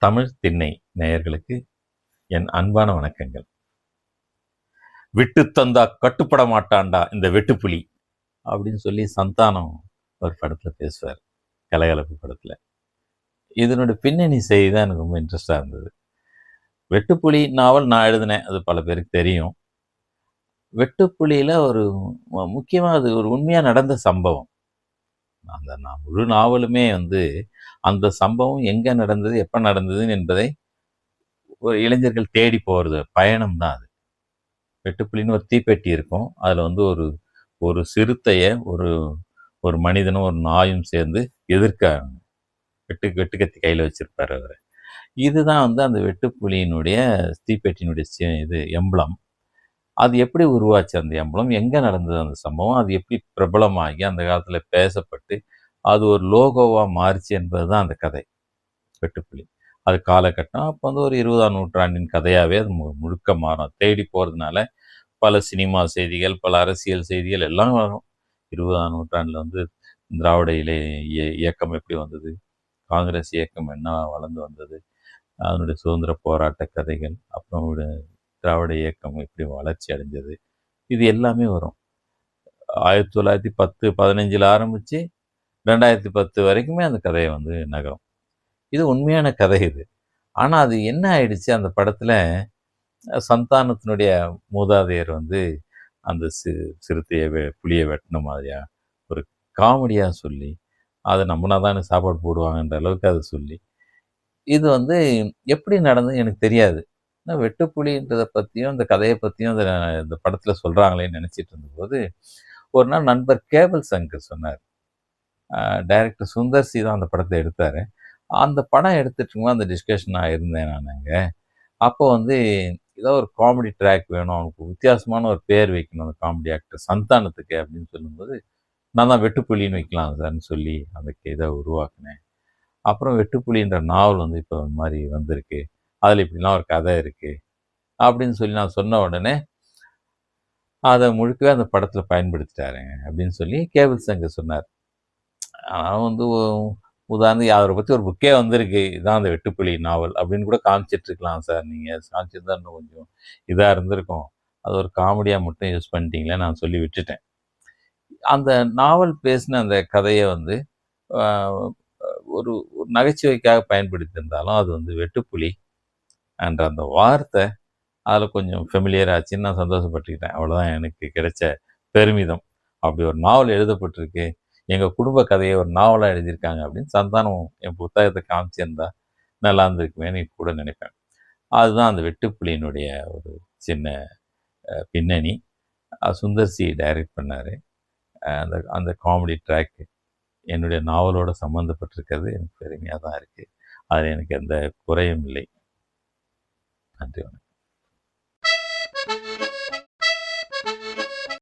தமிழ் திண்ணை நேயர்களுக்கு என் அன்பான வணக்கங்கள். விட்டு தந்தா கட்டுப்பட மாட்டான்டா இந்த வெட்டுப்புலி அப்படின்னு சொல்லி சந்தானம் ஒரு படத்துல பேசுவார், கலகலப்பு படத்துல. இதனுடைய பின்னணி செய்தி தான் எனக்கு ரொம்ப இன்ட்ரெஸ்டாக இருந்தது. வெட்டுப்புலி நாவல் நான் எழுதினேன், அது பல பேருக்கு தெரியும். வெட்டுப்புலியில் ஒரு முக்கியமாக அது ஒரு உண்மையாக நடந்த சம்பவம். நான் முழு நாவலுமே அந்த சம்பவம் எங்கே நடந்தது, எப்போ நடந்தது என்பதை ஒரு இளைஞர்கள் தேடி போகிறது பயணம் தான் அது. வெட்டுப்புலின்னு ஒரு தீப்பெட்டி இருக்கும். அதில் ஒரு ஒரு சிறுத்தையை ஒரு ஒரு மனிதனும் ஒரு நாயும் சேர்ந்து எதிர்க்காங்க. வெட்டுக்கத்தி கையில் வச்சிருப்பார் அவர். இதுதான் அந்த வெட்டுப்புலியினுடைய தீப்பெட்டியினுடைய இது எம்பளம். அது எப்படி உருவாச்சு, அந்த எம்பளம் எங்கே நடந்தது, அந்த சம்பவம் அது எப்படி பிரபலமாகி அந்த காலத்தில் பேசப்பட்டு அது ஒரு லோகோவாக மாறிச்சு என்பது தான் அந்த கதை வெட்டுப்புலி. அது காலகட்டம் அப்போ ஒரு 20ஆம் நூற்றாண்டின் கதையாகவே அது முழுக்க மாறும். தேடி போகிறதுனால பல சினிமா செய்திகள், பல அரசியல் செய்திகள் எல்லாம் வரும். 20ஆம் நூற்றாண்டில் திராவிட இயக்கம் எப்படி வந்தது, காங்கிரஸ் இயக்கம் என்ன வளர்ந்து வந்தது, அதனுடைய சுதந்திர போராட்ட கதைகள், அப்புறம் திராவிட இயக்கம் எப்படி வளர்ச்சி அடைஞ்சது, இது எல்லாமே வரும். 1910, 15 ஆரம்பித்து 2010 வரைக்குமே அந்த கதையை நகரும். இது உண்மையான கதை இது. ஆனால் அது என்ன ஆயிடுச்சு, அந்த படத்தில் சந்தானத்தினுடைய மூதாதையர் அந்த சிறுத்தையை புளியை வெட்டின மாதிரியா ஒரு காமெடியாக சொல்லி, அதை நம்பினா தான் எனக்கு சாப்பாடு போடுவாங்கன்ற அளவுக்கு அதை சொல்லி, இது எப்படி நடந்தது எனக்கு தெரியாது. ஆனால் வெட்டுப்புலின்றதை பற்றியும் இந்த கதையை பற்றியும் இந்த படத்தில் சொல்கிறாங்களேன்னு நினச்சிட்டு இருந்தபோது ஒரு நாள் நண்பர் கேபிள் சங்கர் சொன்னார். டைரக்டர் சுந்தர் சி தான் அந்த படத்தை எடுத்தார். அந்த படம் எடுத்துட்டு இருக்கும்போது அந்த டிஸ்கஷனாக இருந்தேன் நான் அங்கே. அப்போ ஏதோ ஒரு காமெடி ட்ராக் வேணும், அவனுக்கு வித்தியாசமான ஒரு பேர் வைக்கணும் அந்த காமெடி ஆக்டர் சந்தானத்துக்கு அப்படின்னு சொல்லும்போது, நான் தான் வெட்டுப்புலின்னு வைக்கலாம் சார்ன்னு சொல்லி அந்த இதை உருவாக்கினேன். அப்புறம் வெட்டுப்புலின்ற நாவல் இப்போ மாதிரி வந்திருக்கு, அதில் இப்படிலாம் ஒரு கதை இருக்குது அப்படின்னு சொல்லி நான் சொன்ன உடனே அதை முழுக்கவே அந்த படத்தில் பயன்படுத்திட்டாருங்க அப்படின்னு சொல்லி கேபிள் சங்கர் சொன்னார். ஆனால் உதாரணத்துக்கு அவரை பற்றி ஒரு புக்கே வந்திருக்கு, இதான் அந்த வெட்டுப்புலி நாவல் அப்படின்னு கூட காமிச்சிட்ருக்கலாம் சார். நீங்கள் காமிச்சிருந்தா இன்னும் கொஞ்சம் இதாக இருந்திருக்கும், அது ஒரு காமெடியாக மட்டும் யூஸ் பண்ணிட்டீங்களே நான் சொல்லி விட்டுட்டேன். அந்த நாவல் பேசின அந்த கதையை ஒரு நகைச்சுவைக்காக பயன்படுத்தியிருந்தாலும் அது வெட்டுப்புலி என்ற அந்த வார்த்தை அதில் கொஞ்சம் ஃபெமிலியர் ஆச்சுன்னு நான் சந்தோஷப்பட்டுக்கிட்டேன். அவ்வளோதான் எனக்கு கிடைச்ச பெருமிதம். அப்படி ஒரு நாவல் எழுதப்பட்டிருக்கு, எங்கள் குடும்ப கதையை ஒரு நாவலாக எழுதியிருக்காங்க அப்படின்னு சந்தானம் என் புத்தகத்தை காமிச்சிருந்தா நல்லா இருந்திருக்குமேன்னு கூட நினைப்பேன். அதுதான் அந்த வெட்டுப்புலியினுடைய ஒரு சின்ன பின்னணி. சுந்தர் சி டைரக்ட் பண்ணார். அந்த அந்த காமெடி ட்ராக் என்னுடைய நாவலோடு சம்மந்தப்பட்டிருக்கிறது எனக்கு பெருமையாக தான் இருக்குது. அதில் எனக்கு எந்த குறையும் இல்லை. நன்றி, வணக்கம்.